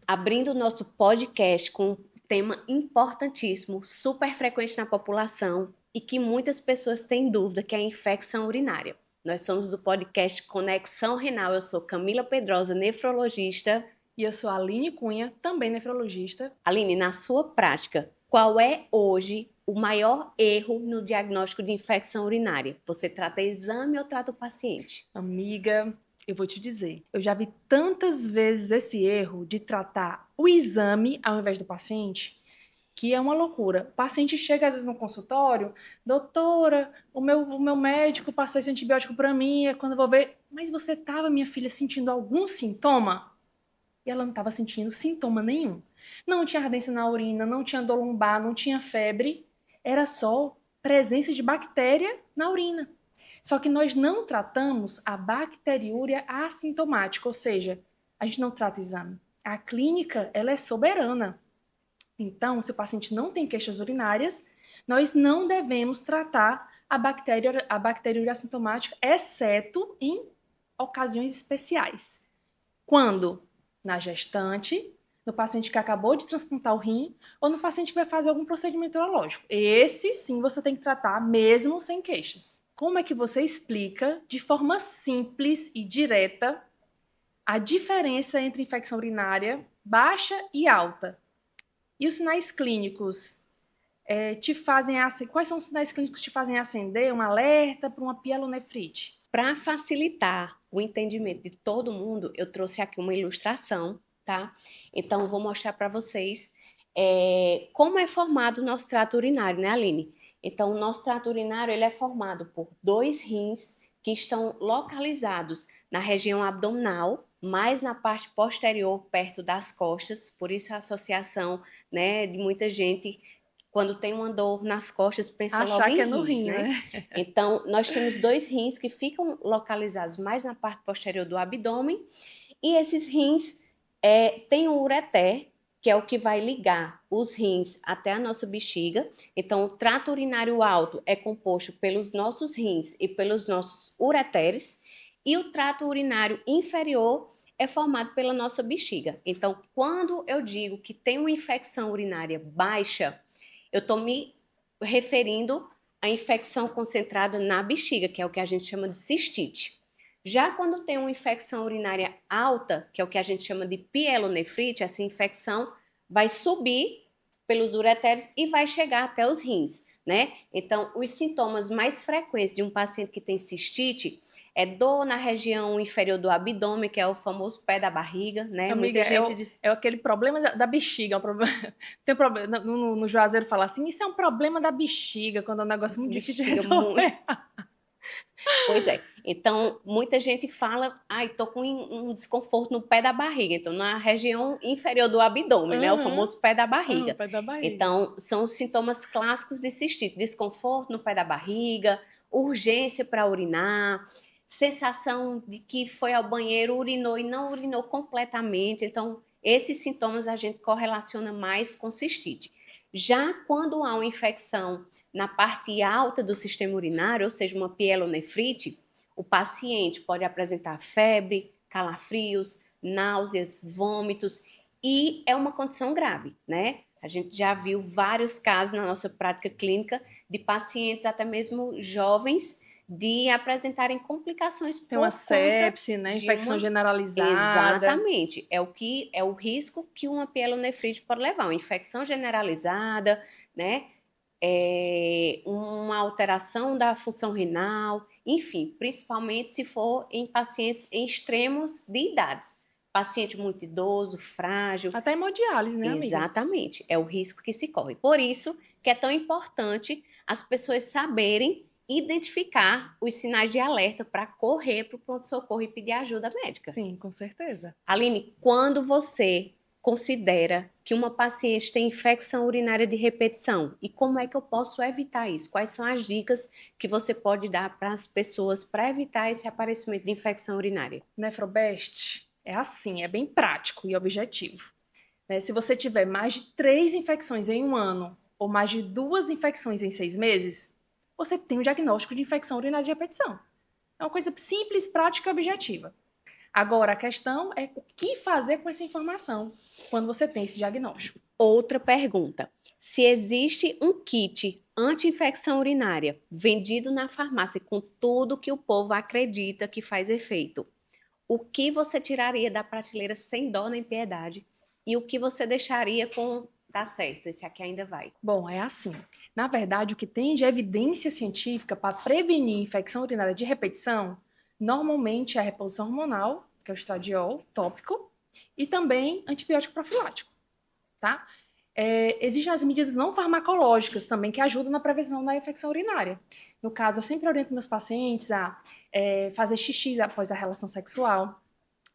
abrindo o nosso podcast com um tema importantíssimo, super frequente na população e que muitas pessoas têm dúvida, que é a infecção urinária. Nós somos do podcast Conexão Renal. Eu sou Camila Pedrosa, nefrologista. E eu sou a Aline Cunha, também nefrologista. Aline, na sua prática, qual é hoje o maior erro no diagnóstico de infecção urinária? Você trata exame ou trata o paciente? Amiga, eu vou te dizer, eu já vi tantas vezes esse erro de tratar o exame ao invés do paciente, que é uma loucura. O paciente chega às vezes no consultório, doutora, o meu médico passou esse antibiótico para mim, é quando eu vou ver, mas você estava, minha filha, sentindo algum sintoma? E ela não estava sentindo sintoma nenhum. Não tinha ardência na urina, não tinha dor lombar, não tinha febre, era só presença de bactéria na urina. Só que nós não tratamos a bacteriúria assintomática, ou seja, a gente não trata exame. A clínica, ela é soberana. Então, se o paciente não tem queixas urinárias, nós não devemos tratar a bacteriúria assintomática, exceto em ocasiões especiais. Quando? Na gestante, no paciente que acabou de transplantar o rim ou no paciente que vai fazer algum procedimento urológico. Esse sim você tem que tratar mesmo sem queixas. Como é que você explica de forma simples e direta a diferença entre infecção urinária baixa e alta? E os sinais clínicos te fazem quais são os sinais clínicos que te fazem acender um alerta para uma pielonefrite? Para facilitar o entendimento de todo mundo, eu trouxe aqui uma ilustração, tá? Então, vou mostrar para vocês como é formado o nosso trato urinário, né, Aline? Então, o nosso trato urinário ele é formado por 2 rins que estão localizados na região abdominal, mais na parte posterior, perto das costas, por isso a associação, né, de muita gente quando tem uma dor nas costas, pensa Achar logo que em é no rins, rim, né? né? Então, nós temos 2 rins que ficam localizados mais na parte posterior do abdômen, e esses rins têm o ureter, que é o que vai ligar os rins até a nossa bexiga. Então, o trato urinário alto é composto pelos nossos rins e pelos nossos ureteres, e o trato urinário inferior é formado pela nossa bexiga. Então, quando eu digo que tem uma infecção urinária baixa, eu estou me referindo à infecção concentrada na bexiga, que é o que a gente chama de cistite. Já quando tem uma infecção urinária alta, que é o que a gente chama de pielonefrite, essa infecção vai subir pelos ureteres e vai chegar até os rins, né? Então, os sintomas mais frequentes de um paciente que tem cistite é dor na região inferior do abdômen, que é o famoso pé da barriga, né? Amiga, Muita gente diz... é aquele problema da bexiga. É um problema, tem um problema, no Juazeiro fala assim, isso é um problema da bexiga, quando é um negócio muito difícil de Bexiga muito. resolver. Pois é. Então, muita gente fala, ai, tô com um desconforto no pé da barriga. Então, na região inferior do abdômen, né? O Uhum, famoso pé da uhum, barriga. pé da barriga. Então, são os sintomas clássicos de cistite: desconforto no pé da barriga, urgência para urinar, sensação de que foi ao banheiro, urinou e não urinou completamente. Então, esses sintomas a gente correlaciona mais com cistite. Já quando há uma infecção na parte alta do sistema urinário, ou seja, uma pielonefrite, o paciente pode apresentar febre, calafrios, náuseas, vômitos, e é uma condição grave, né? A gente já viu vários casos na nossa prática clínica de pacientes, até mesmo jovens, de apresentarem complicações Tem uma por conta sepse, né? de Infecção uma... generalizada. Exatamente, é o risco que uma pielonefrite pode levar, uma infecção generalizada, né? Uma alteração da função renal, enfim, principalmente se for em pacientes em extremos de idades. Paciente muito idoso, frágil. Até hemodiálise, né, amiga? Exatamente, é o risco que se corre. Por isso que é tão importante as pessoas saberem identificar os sinais de alerta para correr para o pronto-socorro e pedir ajuda médica. Sim, com certeza. Aline, quando você considera que uma paciente tem infecção urinária de repetição, e como é que eu posso evitar isso? Quais são as dicas que você pode dar para as pessoas para evitar esse aparecimento de infecção urinária? Nefrobest é assim, é bem prático e objetivo. Né? Se você tiver mais de 3 infecções em um ano ou mais de 2 infecções em 6 meses, você tem o diagnóstico de infecção urinária de repetição. É uma coisa simples, prática e objetiva. Agora, a questão é o que fazer com essa informação quando você tem esse diagnóstico. Outra pergunta. Se existe um kit anti-infecção urinária vendido na farmácia com tudo que o povo acredita que faz efeito, o que você tiraria da prateleira sem dó nem piedade e o que você deixaria com tá certo, esse aqui ainda vai? Bom, é assim. Na verdade, o que tem de evidência científica para prevenir infecção urinária de repetição, normalmente é a reposição hormonal, que é o estradiol tópico, e também antibiótico profilático, tá? Existem as medidas não farmacológicas também que ajudam na prevenção da infecção urinária. No caso, eu sempre oriento meus pacientes a fazer xixi após a relação sexual,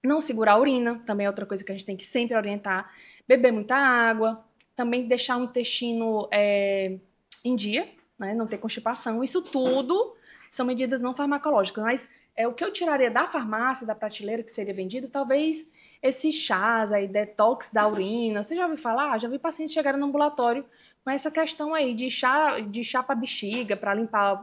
não segurar a urina, também é outra coisa que a gente tem que sempre orientar, beber muita água, também deixar o intestino em dia, né, não ter constipação. Isso tudo são medidas não farmacológicas, mas o que eu tiraria da farmácia, da prateleira que seria vendido, talvez esses chás aí, detox da urina. Você já ouviu falar? Já vi pacientes chegarem no ambulatório com essa questão aí de chá para bexiga, para limpar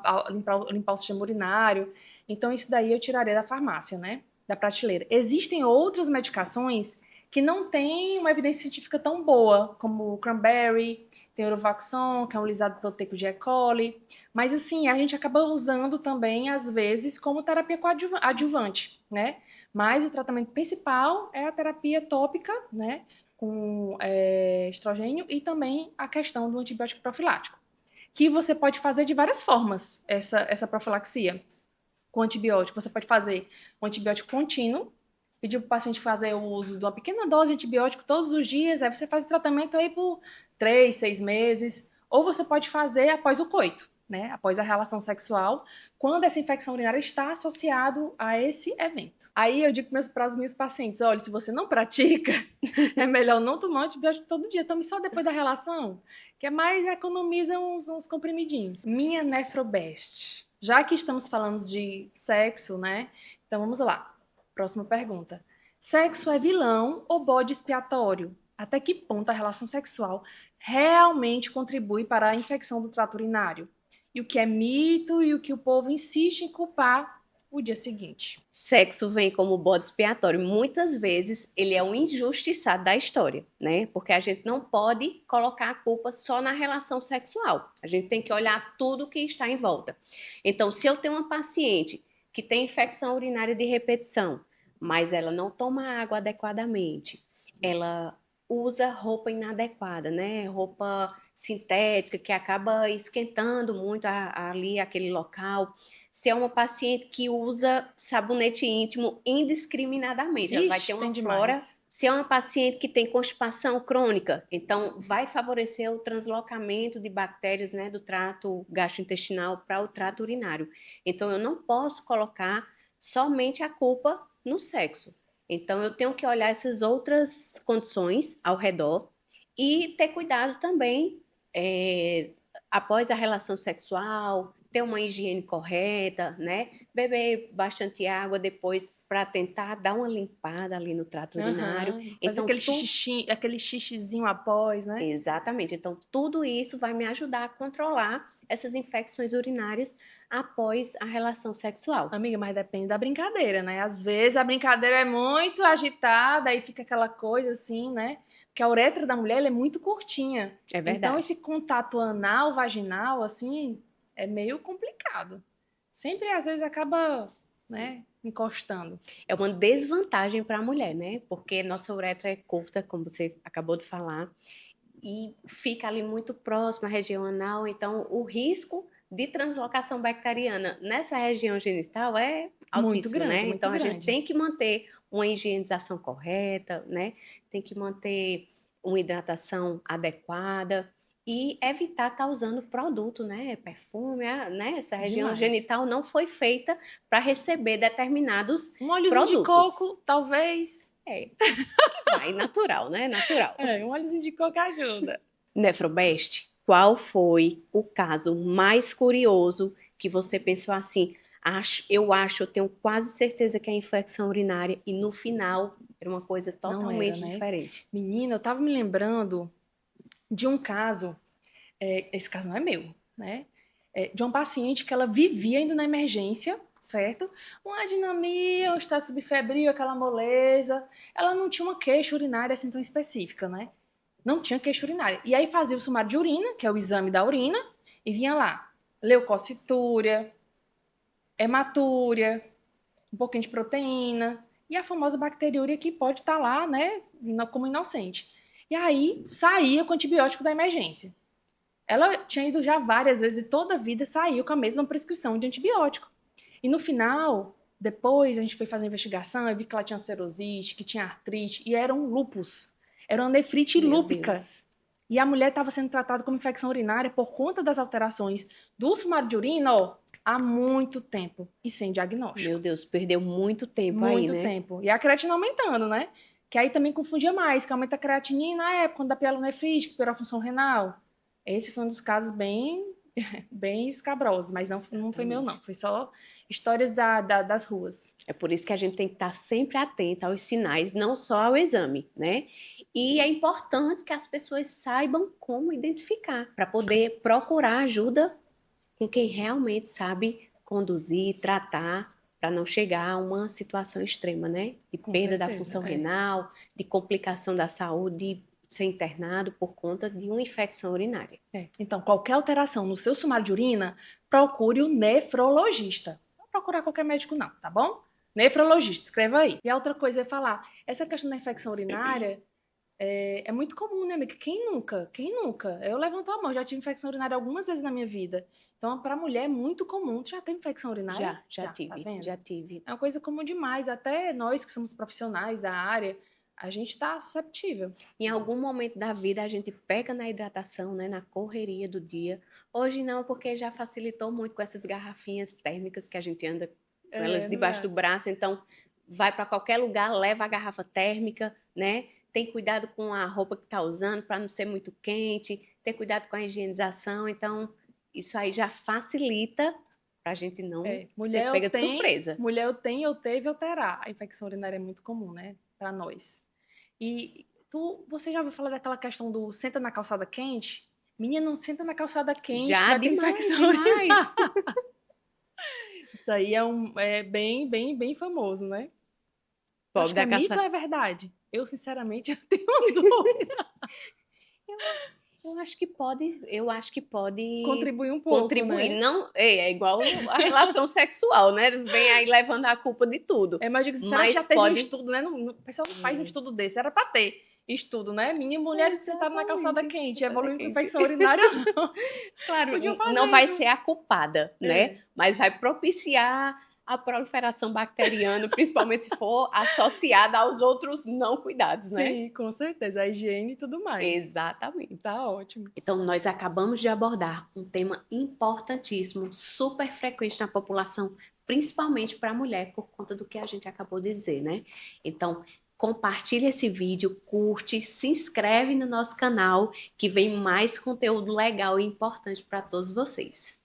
o sistema urinário. Então, isso daí eu tiraria da farmácia, né? Da prateleira. Existem outras medicações que não têm uma evidência científica tão boa, como o cranberry, tem o Orovaxon, que é um lisado proteico de E. coli, mas assim, a gente acaba usando também, às vezes, como terapia adjuvante, né? Mas o tratamento principal é a terapia tópica, né? Com estrogênio e também a questão do antibiótico profilático, que você pode fazer de várias formas, essa profilaxia com antibiótico. Você pode fazer um antibiótico contínuo, pedir para o paciente fazer o uso de uma pequena dose de antibiótico todos os dias, aí você faz o tratamento aí por 3, 6 meses, ou você pode fazer após o coito, né? Após a relação sexual, quando essa infecção urinária está associado a esse evento. Aí eu digo para as minhas pacientes, olha, se você não pratica, é melhor não tomar antibiótico todo dia, tome só depois da relação, que é mais economiza uns comprimidinhos. Minha Nefrobest. Já que estamos falando de sexo, né? Então vamos lá. Próxima pergunta. Sexo é vilão ou bode expiatório? Até que ponto a relação sexual realmente contribui para a infecção do trato urinário? E o que é mito e o que o povo insiste em culpar o dia seguinte? Sexo vem como bode expiatório. Muitas vezes ele é um injustiçado da história, né? Porque a gente não pode colocar a culpa só na relação sexual. A gente tem que olhar tudo que está em volta. Então, se eu tenho uma paciente que tem infecção urinária de repetição, mas ela não toma água adequadamente, ela usa roupa inadequada, né? Roupa sintética que acaba esquentando muito ali aquele local. Se é uma paciente que usa sabonete íntimo indiscriminadamente, ela vai ter uma flora. Demais. Se é uma paciente que tem constipação crônica, então vai favorecer o translocamento de bactérias, né, do trato gastrointestinal para o trato urinário. Então eu não posso colocar somente a culpa no sexo. Então eu tenho que olhar essas outras condições ao redor e ter cuidado também após a relação sexual, ter uma higiene correta, né? Beber bastante água depois para tentar dar uma limpada ali no trato urinário. Fazer Então, aquele xixizinho após, né? exatamente. Então, tudo isso vai me ajudar a controlar essas infecções urinárias após a relação sexual. Amiga, mas depende da brincadeira, né? Às vezes a brincadeira é muito agitada, aí fica aquela coisa assim, né? Porque a uretra da mulher ela é muito curtinha. É verdade. Então, esse contato anal, vaginal, assim, é meio complicado. Sempre, às vezes, acaba, né, encostando. É uma desvantagem para a mulher, né? Porque nossa uretra é curta, como você acabou de falar, e fica ali muito próximo à região anal, então o risco de translocação bacteriana nessa região genital é altíssimo, Muito grande, né? muito Então a gente grande. tem que manter uma higienização correta, né? Tem que manter uma hidratação adequada e evitar estar usando produto, né? Perfume, né? Essa região Demais. genital não foi feita para receber determinados Um óleozinho produtos. de coco, talvez. Que vai, natural, né? Natural. Um óleozinho de coco ajuda. Nefrobest, qual foi o caso mais curioso que você pensou assim, eu tenho quase certeza que é infecção urinária e no final era uma coisa totalmente diferente. Menina, eu tava me lembrando de um caso, esse caso não é meu, né? De uma paciente que ela vivia indo na emergência certo? Uma dinamia, um estado subfebril, aquela moleza. Ela não tinha uma queixa urinária assim tão específica, né? Não tinha queixa urinária. E aí fazia o sumário de urina, que é o exame da urina, e vinha lá leucocitúria, hematúria, um pouquinho de proteína e a famosa bacteriúria que pode estar lá, né, como inocente. E aí saía com o antibiótico da emergência. Ela tinha ido já várias vezes e toda a vida saiu com a mesma prescrição de antibiótico. E no final, depois a gente foi fazer uma investigação, eu vi que ela tinha serosite, que tinha artrite, e era um lúpus. Era uma nefrite Meu lúpica. Deus. E a mulher estava sendo tratada como infecção urinária por conta das alterações do sumário de urina, ó, há muito tempo e sem diagnóstico. Meu Deus, perdeu muito tempo aí, Muito né? tempo. E a creatina aumentando, né? Que aí também confundia mais, que aumenta a creatinina na época, quando da pielonefrite, que piorou a função renal. Esse foi um dos casos bem, bem escabrosos, mas não foi meu, não. Foi só histórias das ruas. É por isso que a gente tem que estar sempre atenta aos sinais, não só ao exame, né? E é importante que as pessoas saibam como identificar, para poder procurar ajuda com quem realmente sabe conduzir, tratar, para não chegar a uma situação extrema, né? De Com perda da certeza, função é. renal, de complicação da saúde, de ser internado por conta de uma infecção urinária. Então, qualquer alteração no seu sumário de urina, procure o nefrologista. Não procurar qualquer médico, não, tá bom? Nefrologista, escreva aí. E a outra coisa é falar, essa questão da infecção urinária é muito comum, né, amiga? Quem nunca? Quem nunca? Eu levanto a mão, já tive infecção urinária algumas vezes na minha vida. Então, para mulher é muito comum. Tu já teve infecção urinária? Já Tá tive, vendo? já tive. É uma coisa comum demais. Até nós que somos profissionais da área, a gente está susceptível. Em algum momento da vida a gente pega na hidratação, né, na correria do dia. Hoje não, porque já facilitou muito com essas garrafinhas térmicas que a gente anda com elas No debaixo do braço, então vai para qualquer lugar, leva a garrafa térmica, né? Tem cuidado com a roupa que está usando para não ser muito quente, ter cuidado com a higienização, então isso aí já facilita para a gente não ser pega de surpresa. Mulher eu teve, eu terá. A infecção urinária é muito comum, né, para nós. E você já ouviu falar daquela questão do senta na calçada quente? Menina, não senta na calçada quente que Já vai ter demais, infecção demais. Isso aí é bem, bem, bem famoso, né? Pobre Acho que da é mito caça. ou é verdade? Eu, sinceramente, eu tenho uma dúvida. Eu acho que pode Contribui um pouco, contribuir. né? Não, é igual a relação sexual, né? Vem aí levando a culpa de tudo. Mas eu digo, será que Mas já teve um pode. estudo, né? O pessoal não faz um estudo desse. Era para ter estudo, né? Meninas e mulheres que sentaram na calçada Exatamente. quente, Calçada evoluem com quente. infecção urinária, não. Claro, Podiam não fazer, vai viu? ser a culpada, né? Mas vai propiciar a proliferação bacteriana, principalmente se for associada aos outros não cuidados, né? Sim, com certeza. A higiene e tudo mais. Exatamente. Tá ótimo. Então, nós acabamos de abordar um tema importantíssimo, super frequente na população, principalmente para a mulher, por conta do que a gente acabou de dizer, né? Então, compartilhe esse vídeo, curte, se inscreve no nosso canal, que vem mais conteúdo legal e importante para todos vocês.